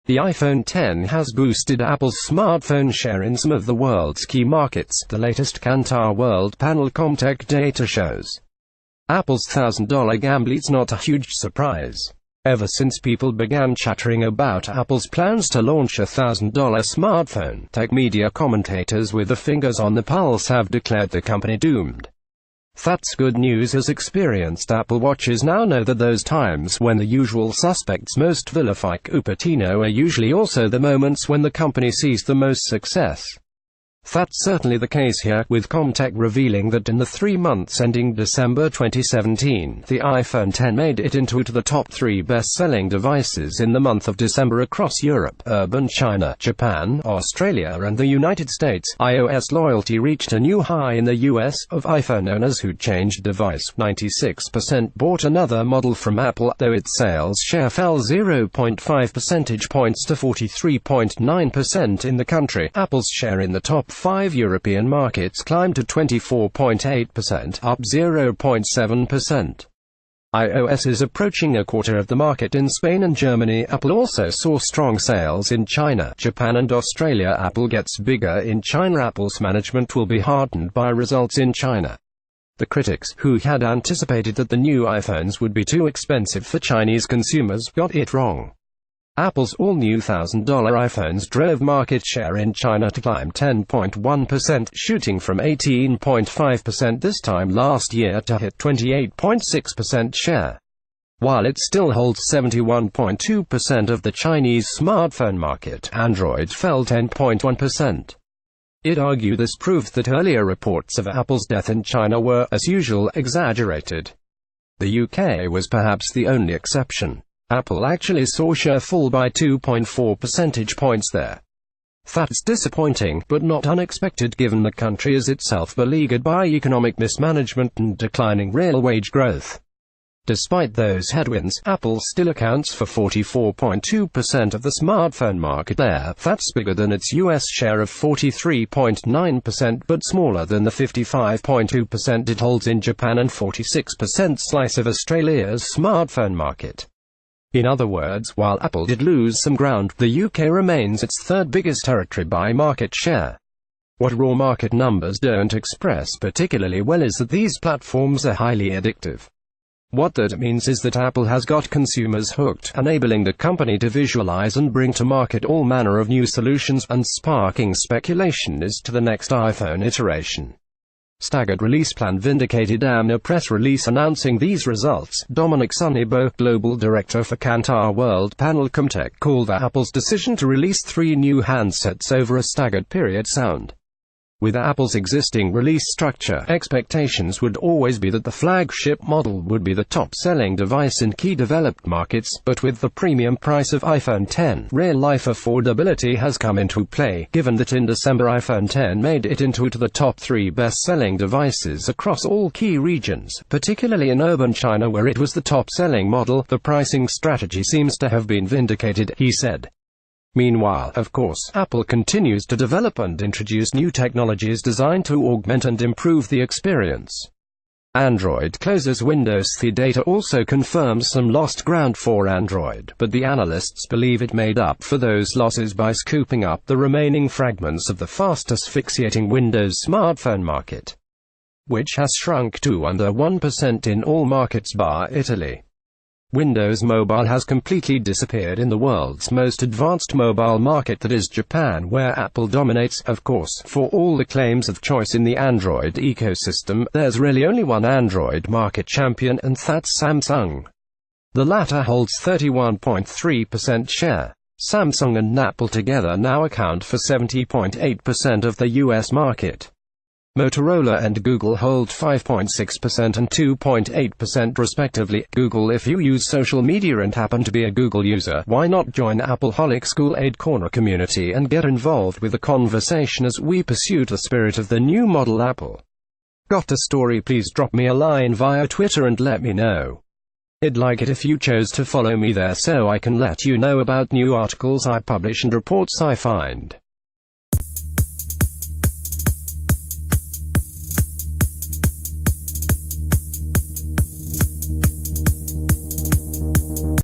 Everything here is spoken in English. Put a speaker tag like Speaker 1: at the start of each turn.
Speaker 1: The iPhone X has boosted Apple's smartphone share in some of the world's key markets, the latest Kantar WorldPanel ComTech data shows. Apple's $1,000 gambleIt's not a huge surprise. Ever since people began chattering about Apple's plans to launch a $1,000 smartphone, tech media commentators with their fingers on the pulse have declared the company doomed. That's good news, as experienced Apple watchers now know that those times when the usual suspects most vilify Cupertino are usually also the moments when the company sees the most success. That's certainly the case here, with ComTech revealing that in the 3 months ending December 2017, the iPhone X made it into the top 3 best-selling devices in the month of December across Europe, urban China, Japan, Australia and the United States. iOS loyalty reached a new high in the US, of iPhone owners who changed device. 96% bought another model from Apple, though its sales share fell 0.5 percentage points to 43.9% in the country. Apple's share in the top 5 European markets climbed to 24.8%, up 0.7%. iOS is approaching a quarter of the market in Spain and Germany. Apple also saw strong sales in China, Japan and Australia. Apple gets bigger in China. Apple's management will be heartened by results in China. The critics, who had anticipated that the new iPhones would be too expensive for Chinese consumers, got it wrong. Apple's all-new $1,000 iPhones drove market share in China to climb 10.1%, shooting from 18.5% this time last year to hit 28.6% share. While it still holds 71.2% of the Chinese smartphone market, Android fell 10.1%. It argued this proved that earlier reports of Apple's death in China were, as usual, exaggerated. The UK was perhaps the only exception. Apple actually saw share fall by 2.4 percentage points there. That's disappointing, but not unexpected given the country is itself beleaguered by economic mismanagement and declining real wage growth. Despite those headwinds, Apple still accounts for 44.2% of the smartphone market there. That's bigger than its US share of 43.9%, but smaller than the 55.2% it holds in Japan and 46% slice of Australia's smartphone market. In other words, while Apple did lose some ground, the UK remains its third biggest territory by market share. What raw market numbers don't express particularly well is that these platforms are highly addictive. What that means is that Apple has got consumers hooked, enabling the company to visualize and bring to market all manner of new solutions, and sparking speculation as to the next iPhone iteration. Staggered release plan vindicated in a press release announcing these results. Dominic Sunnybo, global director for Kantar WorldPanel ComTech, called Apple's decision to release 3 new handsets over a staggered period sound. With Apple's existing release structure, expectations would always be that the flagship model would be the top-selling device in key developed markets, but with the premium price of iPhone X, real-life affordability has come into play, given that in December iPhone X made it into the top 3 best-selling devices across all key regions, particularly in urban China where it was the top-selling model. The pricing strategy seems to have been vindicated, he said. Meanwhile, of course, Apple continues to develop and introduce new technologies designed to augment and improve the experience. Android closes Windows. The data also confirms some lost ground for Android, but the analysts believe it made up for those losses by scooping up the remaining fragments of the fast asphyxiating Windows smartphone market, which has shrunk to under 1% in all markets bar Italy. Windows Mobile has completely disappeared in the world's most advanced mobile market, that is Japan, where Apple dominates. Of course, for all the claims of choice in the Android ecosystem, there's really only one Android market champion, and that's Samsung. The latter holds 31.3% share. Samsung and Apple together now account for 70.8% of the US market. Motorola and Google hold 5.6% and 2.8% respectively. Google: if you use social media and happen to be a Google user, why not join Appleholic School Aid Corner community and get involved with the conversation as we pursue the spirit of the new model Apple? Got a story? Please drop me a line via Twitter and let me know. I'd like it if you chose to follow me there so I can let you know about new articles I publish and reports I find.